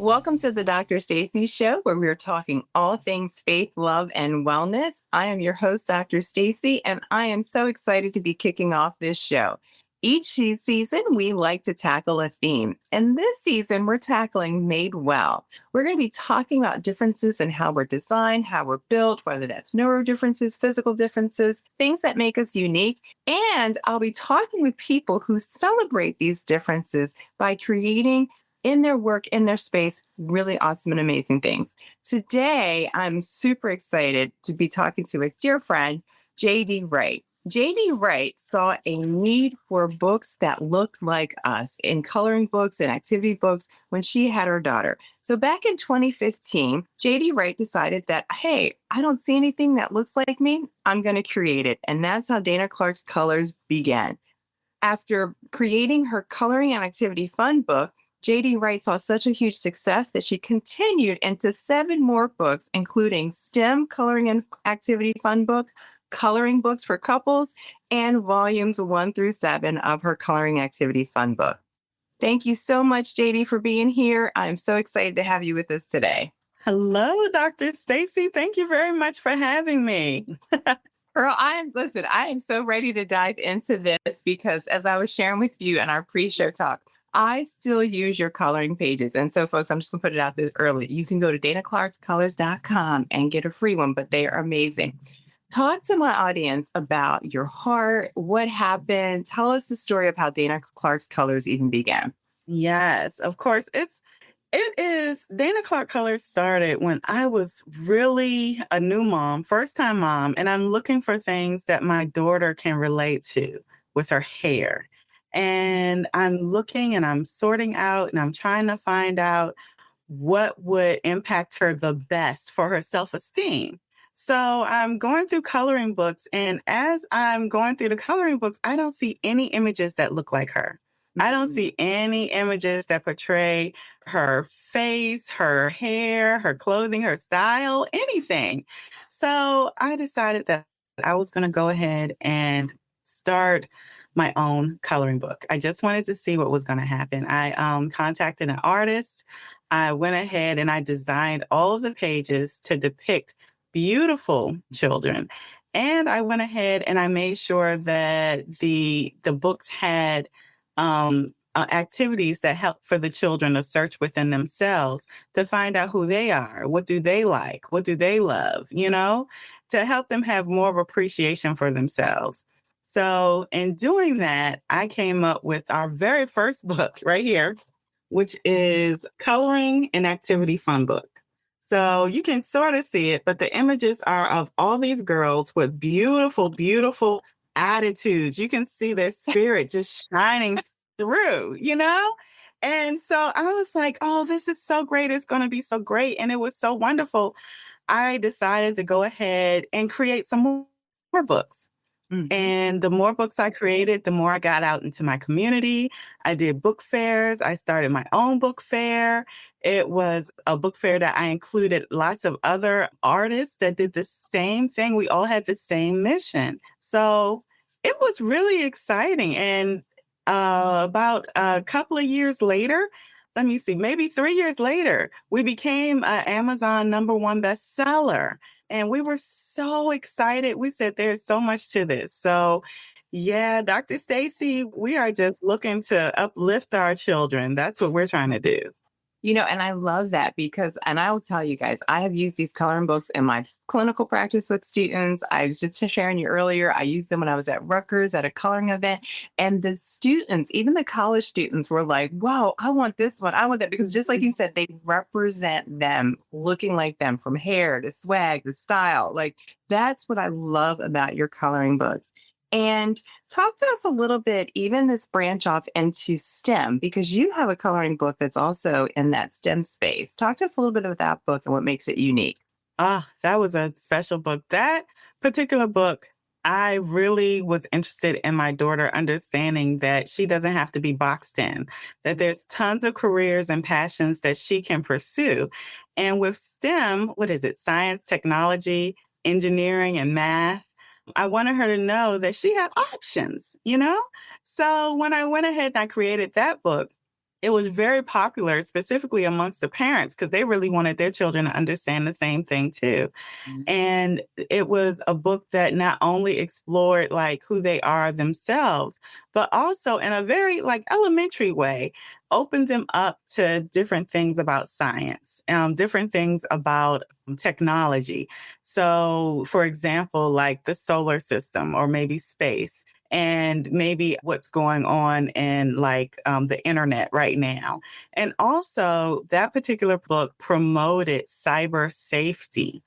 Welcome to the Dr. Stacy Show, where we're talking all things faith, love, and wellness. I am your host, Dr. Stacy, and I am so excited to be kicking off this show. Each season, we like to tackle a theme. And this season, we're tackling Made Well. We're going to be talking about differences in how we're designed, how we're built, whether that's neuro differences, physical differences, things that make us unique. And I'll be talking with people who celebrate these differences by creating in their work, in their space, really awesome and amazing things. Today, I'm super excited to be talking to a dear friend, JD Wright. JD Wright saw a need for books that looked like us in coloring books and activity books when she had her daughter. So back in 2015, JD Wright decided that, hey, I don't see anything that looks like me. I'm going to create it. And that's how Dana Clark's Colors began. After creating her coloring and activity fun book, JD Wright saw such a huge success that she continued into 7 more books, including STEM Coloring and Activity Fun Book, Coloring Books for Couples, and volumes 1 through 7 of her Coloring Activity Fun Book. Thank you so much, JD, for being here. I'm so excited to have you with us today. Hello, Dr. Stacy. Thank you very much for having me. Girl, I am so ready to dive into this because as I was sharing with you in our pre-show talk, I still use your coloring pages. And so, folks, I'm just going to put it out there early. You can go to danaclarkscolors.com and get a free one, but they are amazing. Talk to my audience about your heart, what happened. Tell us the story of how Dana Clark's Colors even began. Yes, of course. It is Dana Clark Colors started when I was really a new mom, first time mom, and I'm looking for things that my daughter can relate to with her hair. And I'm looking and I'm sorting out and I'm trying to find out what would impact her the best for her self-esteem. So I'm going through coloring books, and as I'm going through the coloring books, I don't see any images that look like her. I don't see any images that portray her face, her hair, her clothing, her style, anything. So I decided that I was going to go ahead and start my own coloring book. I just wanted to see what was going to happen. I contacted an artist. I went ahead and I designed all of the pages to depict beautiful children. And I went ahead and I made sure that the books had activities that help for the children to search within themselves to find out who they are, what do they like, what do they love, to help them have more of appreciation for themselves. So in doing that, I came up with our very first book right here, which is Coloring and Activity Fun Book. So you can sort of see it, but the images are of all these girls with beautiful, beautiful attitudes. You can see their spirit just shining through, And so I was like, oh, this is so great. It's going to be so great. And it was so wonderful. I decided to go ahead and create some more books. Mm-hmm. And the more books I created, the more I got out into my community. I did book fairs. I started my own book fair. It was a book fair that I included lots of other artists that did the same thing. We all had the same mission. So it was really exciting. And about a couple of years later, let me see, maybe 3 years later, we became an Amazon #1 bestseller. And we were so excited. We said, there's so much to this. So yeah, Dr. Stacy, we are just looking to uplift our children. That's what we're trying to do. And I love that because, and I will tell you guys, I have used these coloring books in my clinical practice with students. I was just sharing you earlier. I used them when I was at Rutgers at a coloring event. And the students, even the college students, were like, wow, I want this one. I want that. Because just like you said, they represent them looking like them from hair to swag to style. Like, that's what I love about your coloring books. And talk to us a little bit, even this branch off into STEM, because you have a coloring book that's also in that STEM space. Talk to us a little bit about that book and what makes it unique. That was a special book. That particular book, I really was interested in my daughter understanding that she doesn't have to be boxed in, that there's tons of careers and passions that she can pursue. And with STEM, what is it? Science, technology, engineering, and math. I wanted her to know that she had options, So when I went ahead and I created that book, it was very popular, specifically amongst the parents, because they really wanted their children to understand the same thing too. And it was a book that not only explored like who they are themselves, but also in a very like elementary way, opened them up to different things about science, different things about technology. So, for example, like the solar system or maybe space. And maybe what's going on in like the internet right now. And also, that particular book promoted cyber safety,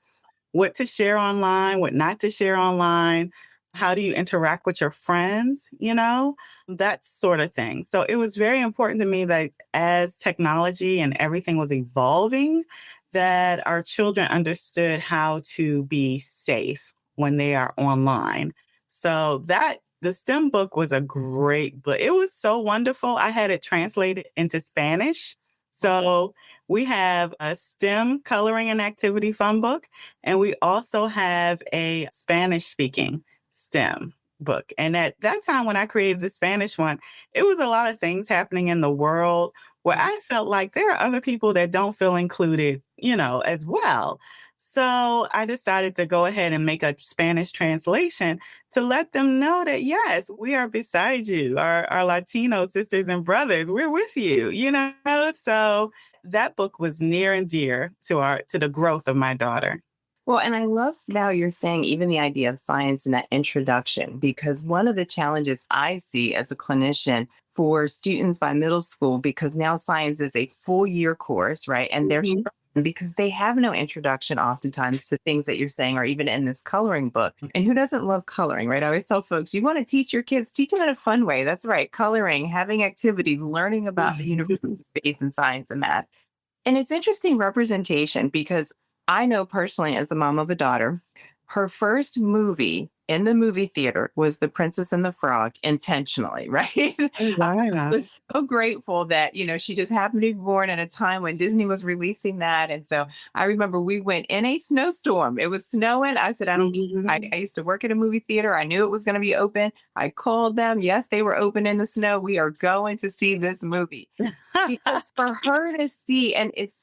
what to share online, what not to share online. How do you interact with your friends? That sort of thing. So it was very important to me that as technology and everything was evolving, that our children understood how to be safe when they are online. So that the STEM book was a great book. It was so wonderful. I had it translated into Spanish. So we have a STEM coloring and activity fun book, and we also have a Spanish speaking STEM book. And at that time, when I created the Spanish one, it was a lot of things happening in the world where I felt like there are other people that don't feel included, as well. So I decided to go ahead and make a Spanish translation to let them know that, yes, we are beside you, our Latino sisters and brothers. We're with you. So that book was near and dear to the growth of my daughter. Well, and I love now you're saying even the idea of science and that introduction, because one of the challenges I see as a clinician for students by middle school, because now science is a full year course, right? And they're Mhm. struggling because they have no introduction oftentimes to things that you're saying, or even in this coloring book. And who doesn't love coloring, right? I always tell folks, you want to teach your kids, teach them in a fun way. That's right. Coloring, having activities, learning about the universe, space, and science and math. And it's interesting representation because I know personally, as a mom of a daughter, her first movie in the movie theater was The Princess and the Frog intentionally, right? Oh, I wow. was so grateful that, she just happened to be born at a time when Disney was releasing that. And so I remember we went in a snowstorm. It was snowing. I said, I don't I Mhm. used to work at a movie theater. I knew it was going to be open. I called them. Yes, they were open in the snow. We are going to see this movie because for her to see, and it's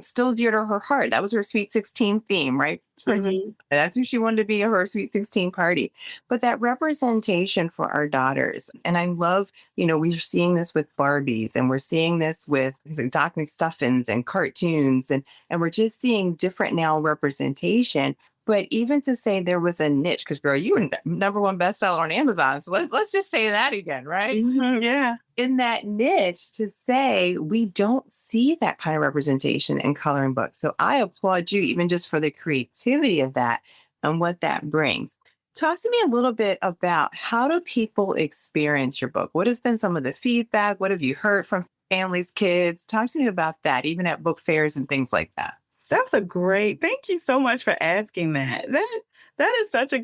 still dear to her heart. That was her Sweet 16 theme, right? Princess. Mhm. That's who she wanted to be at her Sweet 16 party. But that representation for our daughters, and I love, we're seeing this with Barbies, and we're seeing this with Doc McStuffins and cartoons, and we're just seeing different now representation. But even to say there was a niche, because girl, you were number one bestseller on Amazon. So let's just say that again, right? Mhm. Yeah. In that niche to say we don't see that kind of representation in coloring books. So I applaud you even just for the creativity of that and what that brings. Talk to me a little bit about how do people experience your book? What has been some of the feedback? What have you heard from families, kids? Talk to me about that, even at book fairs and things like that. That's a great. Thank you so much for asking that. That is such a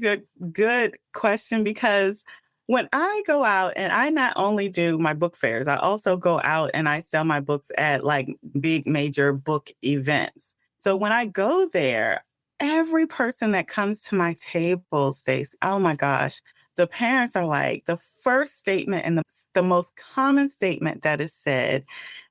good question because when I go out and I not only do my book fairs, I also go out and I sell my books at like big major book events. So when I go there, every person that comes to my table, Stace, oh my gosh, the parents are like the first statement and the most common statement that is said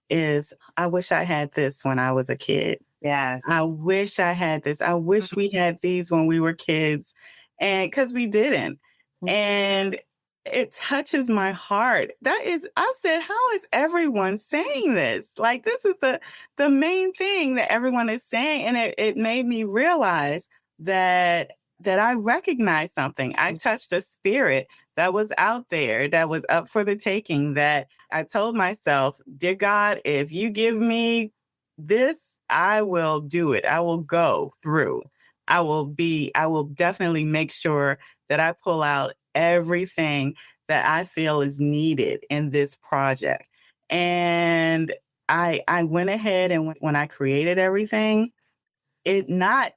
is, I wish I had this when I was a kid. Yes. I wish I had this. I wish we had these when we were kids. And because we didn't. And it touches my heart. I said, how is everyone saying this? Like, this is the main thing that everyone is saying. And it made me realize that I recognized something. I touched a spirit that was out there, that was up for the taking, that I told myself, dear God, if you give me this, I will do it. I will go through. I will definitely make sure that I pull out everything that I feel is needed in this project. And I went ahead and when I created everything, it not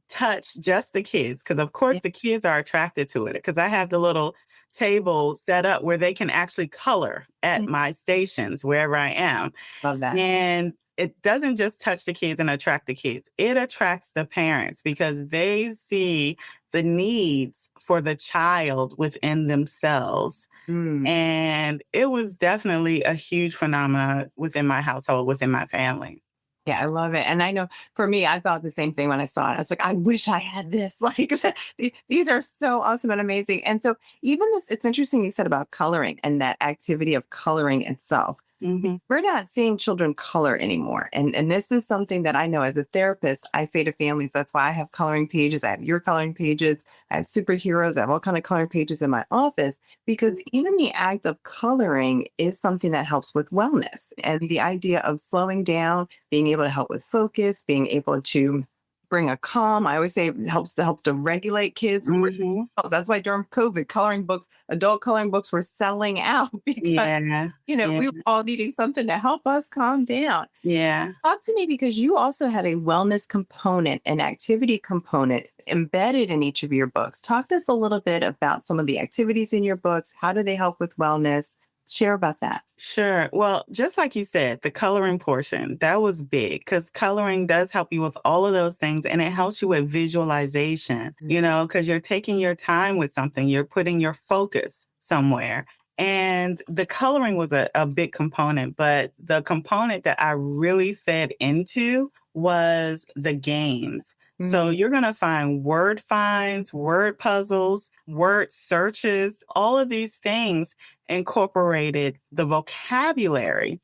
touch just the kids, because of course Yeah. the kids are attracted to it, because I have the little table set up where they can actually color at Mm. my stations wherever I am. Love that. And it doesn't just touch the kids and attract the kids. It attracts the parents because they see the needs for the child within themselves. Mm. And it was definitely a huge phenomenon within my household, within my family. Yeah, I love it. And I know for me, I thought the same thing when I saw it. I was like, I wish I had this. Like, these are so awesome and amazing. And so, even this, it's interesting you said about coloring and that activity of coloring itself. Mhm. We're not seeing children color anymore. And this is something that I know as a therapist, I say to families, that's why I have coloring pages. I have your coloring pages. I have superheroes. I have all kind of coloring pages in my office because even the act of coloring is something that helps with wellness and the idea of slowing down, being able to help with focus, being able to bring a calm. I always say it help to regulate kids. Mhm. That's why during COVID, coloring books, adult coloring books were selling out because Yeah. Yeah. we were all needing something to help us calm down. Yeah. Talk to me because you also have a wellness component, an activity component embedded in each of your books. Talk to us a little bit about some of the activities in your books. How do they help with wellness? Share about that. Sure. Well, just like you said, the coloring portion, that was big because coloring does help you with all of those things and it helps you with visualization, because you're taking your time with something, you're putting your focus somewhere. And the coloring was a big component, but the component that I really fed into was the games. So Mm, you're going to find word finds, word puzzles, word searches, all of these things incorporated the vocabulary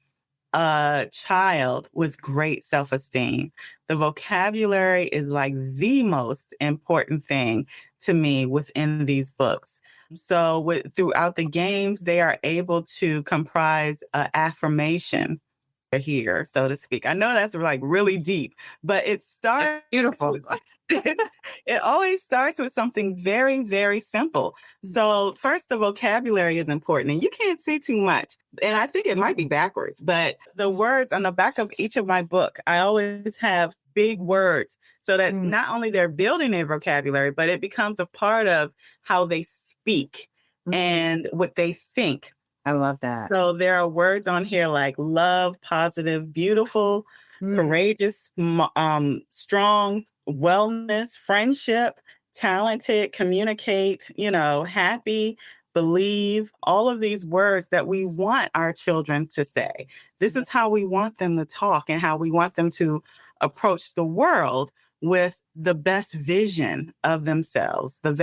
a child with great self-esteem. The vocabulary is like the most important thing to me within these books. So throughout the games, they are able to comprise affirmation here, so to speak. I know that's like really deep, but it that's starts beautiful. with it always starts with something very, very simple. So first, the vocabulary is important, and you can't see too much. And I think it might be backwards, but the words on the back of each of my book, I always have big words so that Mm, not only they're building their vocabulary, but it becomes a part of how they speak mm, and what they think. I love that. So there are words on here like love, positive, beautiful, Mm, courageous, strong, wellness, friendship, talented, communicate, happy, believe, all of these words that we want our children to say. This is how we want them to talk and how we want them to approach the world with the best vision of themselves, the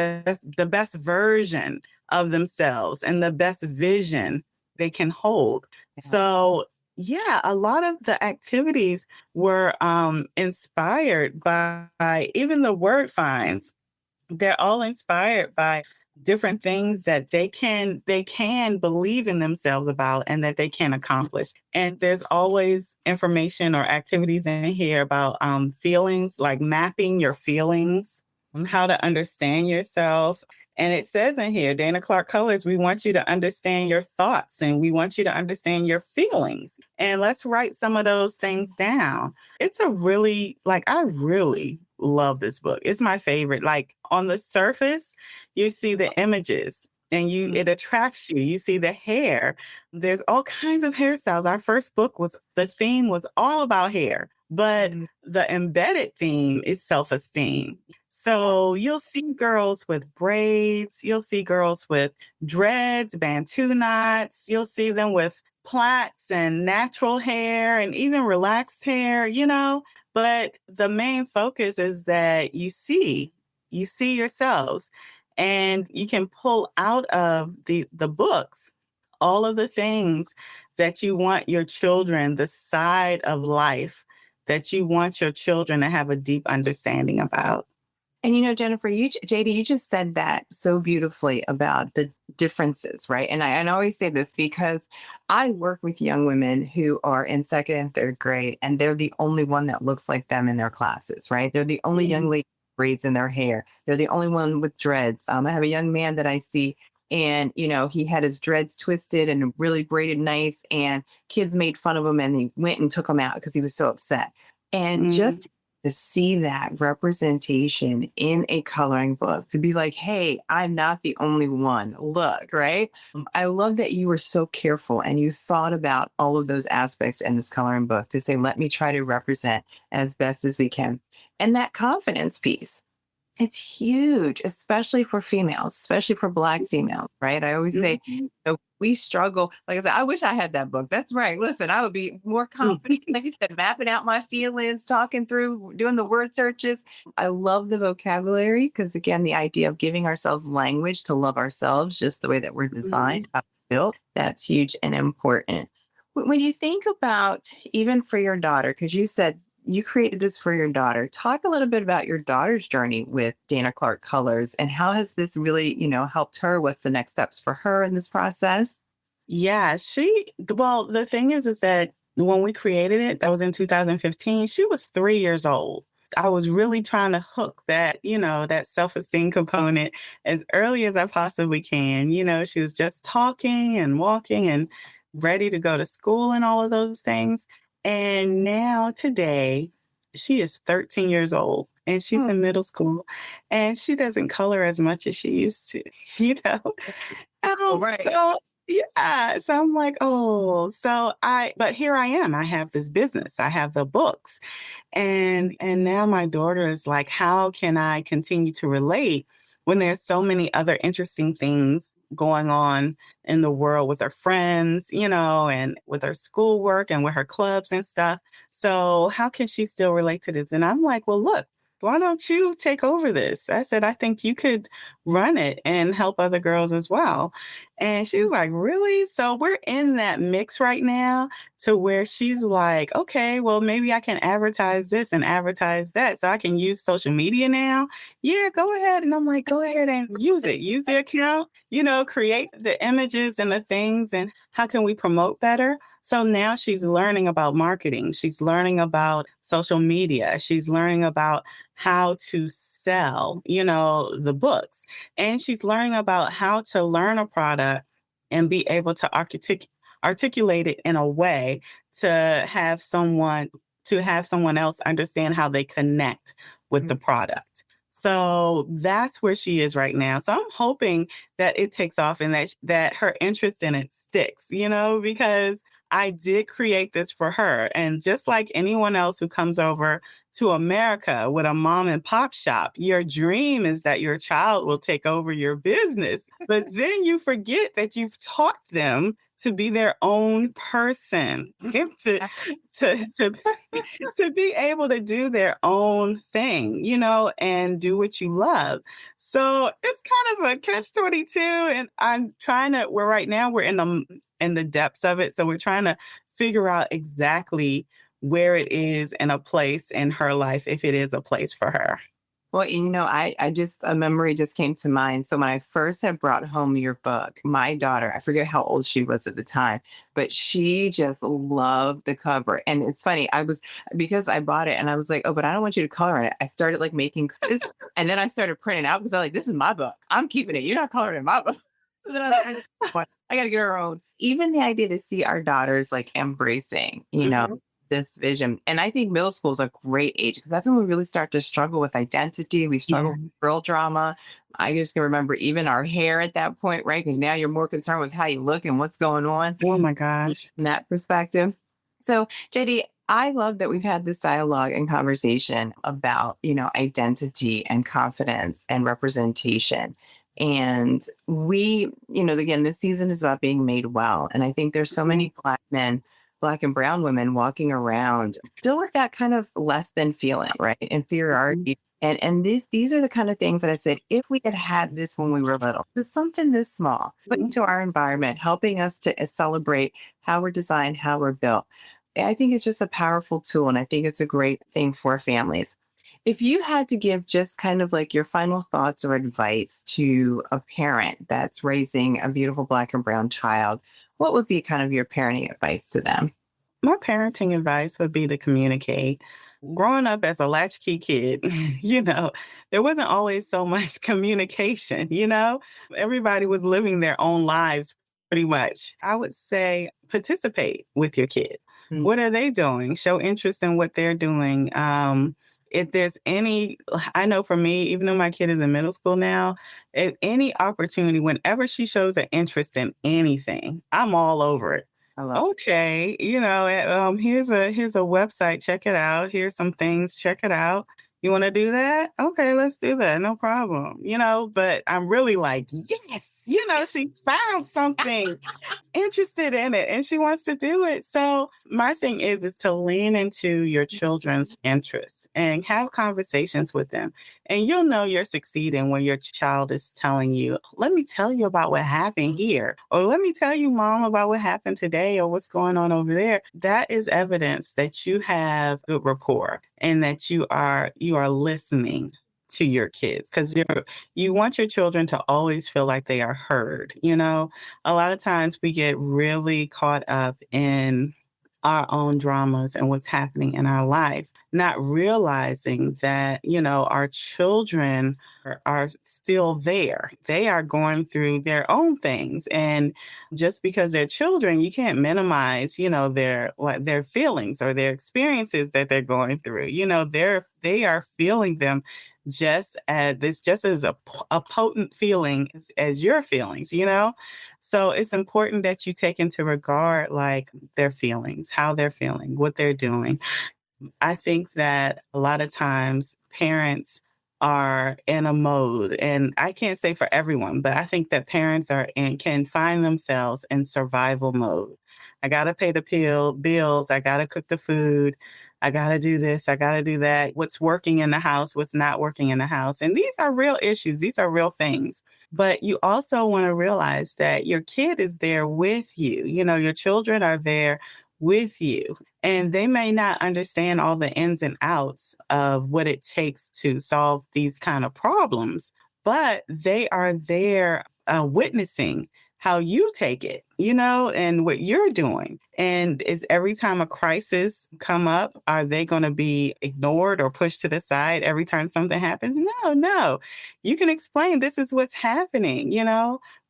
best version of themselves and the best vision they can hold. yeah. So, yeah, a lot of the activities were inspired by even the word finds. They're all inspired by different things that they can believe in themselves about and that they can accomplish. And there's always information or activities in here about feelings, like mapping your feelings, how to understand yourself. And it says in here, Dana Clark Colors, we want you to understand your thoughts and we want you to understand your feelings. And let's write some of those things down. It's a really, like, I really love this book. It's my favorite. Like on the surface, you see the images and Mm, it attracts you. You see the hair. There's all kinds of hairstyles. Our first book the theme was all about hair, but mm, the embedded theme is self-esteem. So you'll see girls with braids, you'll see girls with dreads, bantu knots, you'll see them with plaits and natural hair and even relaxed hair, but the main focus is that you see yourselves and you can pull out of the books all of the things that you want your children, the side of life that you want your children to have a deep understanding about. And Jennifer, JD, you just said that so beautifully about the differences, right? And I always say this because I work with young women who are in second and third grade, and they're the only one that looks like them in their classes, right? They're the only young Mhm. lady with braids in their hair. They're the only one with dreads. I have a young man that I see, and he had his dreads twisted and really braided nice, and kids made fun of him, and he went and took them out because he was so upset. And Mhm. just to see that representation in a coloring book, to be like, hey, I'm not the only one. Look, right? I love that you were so careful and you thought about all of those aspects in this coloring book to say, let me try to represent as best as we can. And that confidence piece. It's huge, especially for females, especially for Black females, right? I always say, Mhm. we struggle. Like I said, I wish I had that book. That's right. Listen, I would be more confident, like you said, mapping out my feelings, talking through, doing the word searches. I love the vocabulary because, again, the idea of giving ourselves language to love ourselves, just the way that we're Mhm. designed, how we're built, that's huge and important. When you think about even for your daughter, because you said you created this for your daughter. Talk a little bit about your daughter's journey with Dana Clark Colors and how has this really, helped her? What's the next steps for her in this process? Yeah, well, the thing is that when we created it, that was in 2015, she was 3 years old. I was really trying to hook that self-esteem component as early as I possibly can. She was just talking and walking and ready to go to school and all of those things. And now today, she is 13 years old and she's Hmm. in middle school and she doesn't color as much as she used to, you know? All right. So yeah, so I'm like, "Oh," but here I am. I have this business. I have the books. And now my daughter is like, "How can I continue to relate when there's so many other interesting things going on in the world with her friends, and with her schoolwork and with her clubs and stuff? So how can she still relate to this?" And I'm like, "Well, look, why don't you take over this?" I said, "I think you could run it and help other girls as well." And she was like, "Really?" So we're in that mix right now to where she's like, "Okay, well, maybe I can advertise this and advertise that so I can use social media now." "Yeah, go ahead." And I'm like, "Go ahead and use it. Use the account, create the images and the things and how can we promote better?" So now she's learning about marketing. She's learning about social media. She's learning about how to sell, the books. And she's learning about how to learn a product and be able to articulate it in a way to have someone else understand how they connect with the product. So that's where she is right now. So I'm hoping that it takes off and that her interest in it sticks, because I did create this for her. And just like anyone else who comes over to America with a mom and pop shop, your dream is that your child will take over your business. But then you forget that you've taught them to be their own person, to to be able to do their own thing, and do what you love. So it's kind of a catch-22, and we're right now we're in the depths of it. So we're trying to figure out exactly where it is in a place in her life, if it is a place for her. Well, I just, a memory just came to mind. So when I first had brought home your book, my daughter, I forget how old she was at the time, but she just loved the cover. And it's funny, because I bought it and I was like, oh, but I don't want you to color in it. I started like making quiz and then I started printing out because I'm like, this is my book. I'm keeping it. You're not coloring in my book. So then I was like, I got to get her own. Even the idea to see our daughters like embracing, Mhm. this vision. And I think middle school is a great age because that's when we really start to struggle with identity. We struggle Yeah. with girl drama. I just can remember even our hair at that point, right? Because now you're more concerned with how you look and what's going on Oh my gosh. from that perspective. So, JD, I love that we've had this dialogue and conversation about, identity and confidence and representation. And again, this season is about being made well. And I think there's so Mhm. many Black men, Black and brown women walking around still with that kind of less than feeling, right? Mhm. Inferiority. And these are the kind of things that I said, if we had had this when we were little, just something this small, put Mhm. into our environment, helping us to celebrate how we're designed, how we're built. I think it's just a powerful tool. And I think it's a great thing for families. If you had to give just kind of like your final thoughts or advice to a parent that's raising a beautiful Black and brown child, what would be kind of your parenting advice to them? My parenting advice would be to communicate. Growing up as a latchkey kid, there wasn't always so much communication, Everybody was living their own lives pretty much. I would say participate with your kid. Mm, What are they doing? Show interest in what they're doing. If there's any, I know for me, even though my kid is in middle school now, if any opportunity, whenever she shows an interest in anything, I'm all over it. I love it. Okay, here's a website, check it out. Here's some things, check it out. You want to do that? Okay, let's do that. No problem. But I'm really like, yes, she's found something interested in it and she wants to do it. So my thing is to lean into your children's interests and have conversations with them. And you'll know you're succeeding when your child is telling you, let me tell you about what happened here, or let me tell you, mom, about what happened today or what's going on over there. That is evidence that you have good rapport and that you are listening to your kids, because you want your children to always feel like they are heard. A lot of times we get really caught up in our own dramas and what's happening in our life, not realizing that, our children are still there. They are going through their own things. And just because they're children, you can't minimize, their feelings or their experiences that they're going through. They are feeling them just as a potent feeling as your feelings. So it's important that you take into regard like their feelings, how they're feeling, what they're doing. I think that a lot of times parents are in a mode, and I can't say for everyone, but I think that parents can find themselves in survival mode. I got to pay the bills. I got to cook the food. I got to do this. I got to do that. What's working in the house? What's not working in the house? And these are real issues. These are real things. But you also want to realize that your kid is there with you. Your children are there with you. And they may not understand all the ins and outs of what it takes to solve these kind of problems, but they are there witnessing how you take it, and what you're doing. And is every time a crisis come up, are they going to be ignored or pushed to the side every time something happens? No, no. You can explain this is what's happening,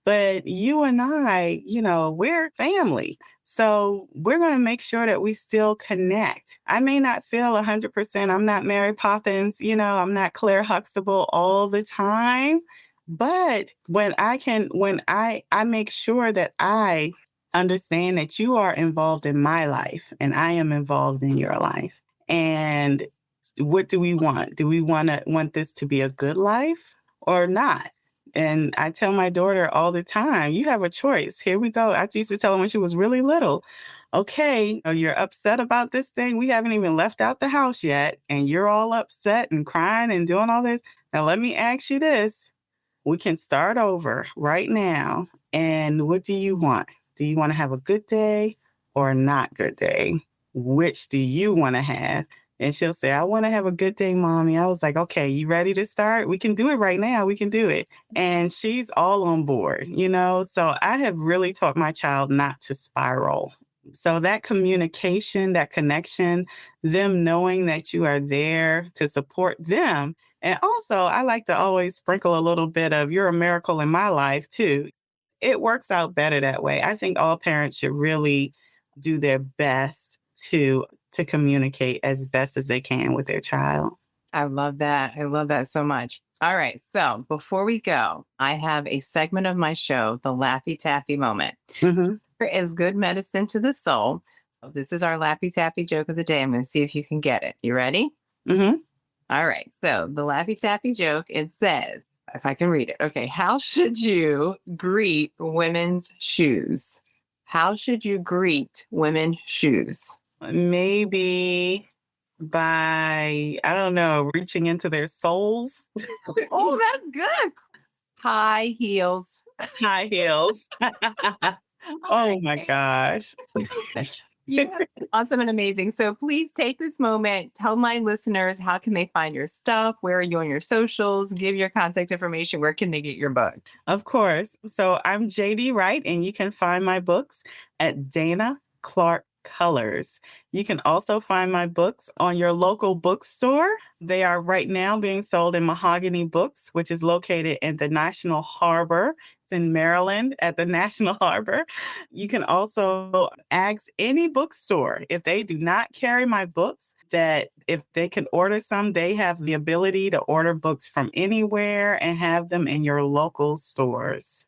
but you and I, we're family. So we're going to make sure that we still connect. I may not feel 100%. I'm not Mary Poppins, I'm not Claire Huxtable all the time. But when I make sure that I understand that you are involved in my life and I am involved in your life. And what do we want? Do we want this to be a good life or not? And I tell my daughter all the time, you have a choice. Here we go. I used to tell her when she was really little, okay, you're upset about this thing. We haven't even left out the house yet. And you're all upset and crying and doing all this. Now, let me ask you this. We can start over right now. And what do you want? Do you want to have a good day or a not good day? Which do you want to have? And she'll say, I want to have a good day, mommy. I was like, okay, you ready to start? We can do it right now. We can do it. And she's all on board, So I have really taught my child not to spiral. So that communication, that connection, them knowing that you are there to support them. And also, I like to always sprinkle a little bit of you're a miracle in my life, too. It works out better that way. I think all parents should really do their best to communicate as best as they can with their child. I love that. I love that so much. All right. So before we go, I have a segment of my show, the Laffy Taffy Moment. Hmm. Here is good medicine to the soul. So this is our Laffy Taffy joke of the day. I'm going to see if you can get it. You ready? Hmm. All right. So the Laffy Taffy joke, it says, if I can read it. Okay. How should you greet women's shoes? How should you greet women's shoes? Maybe by, I don't know, reaching into their souls. Oh, that's good. High heels. High heels. Oh my gosh. You have been awesome and amazing. So please take this moment, tell my listeners how can they find your stuff, where are you on your socials, give your contact information, where can they get your book? Of course. So I'm JD Wright, and you can find my books at Dana Clark Colors. You can also find my books on your local bookstore. They are right now being sold in Mahogany Books, which is located in the National Harbor in Maryland at the National Harbor. You can also ask any bookstore if they do not carry my books, that if they can order some, they have the ability to order books from anywhere and have them in your local stores.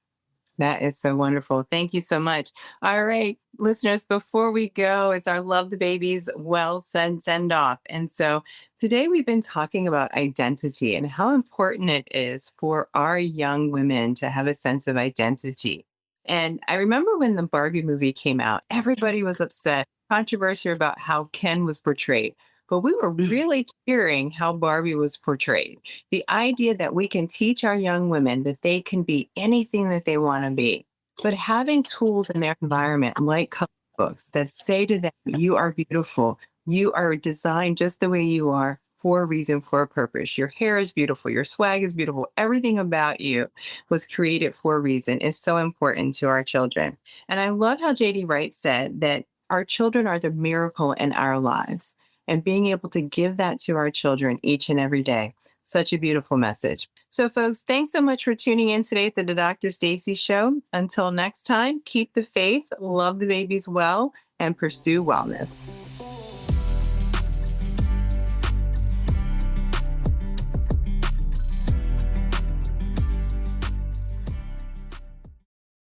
That is so wonderful. Thank you so much. All right, listeners, before we go, it's our Love the Babies well send off. And so today we've been talking about identity and how important it is for our young women to have a sense of identity. And I remember when the Barbie movie came out, everybody was upset, controversy about how Ken was portrayed. But we were really cheering how Barbie was portrayed. The idea that we can teach our young women that they can be anything that they want to be, but having tools in their environment like color books that say to them, you are beautiful, you are designed just the way you are for a reason, for a purpose. Your hair is beautiful, your swag is beautiful, everything about you was created for a reason is so important to our children. And I love how JD Wright said that our children are the miracle in our lives, and being able to give that to our children each and every day. Such a beautiful message. So, folks, thanks so much for tuning in today to the Dr. Stacy Show. Until next time, keep the faith, love the babies well, and pursue wellness.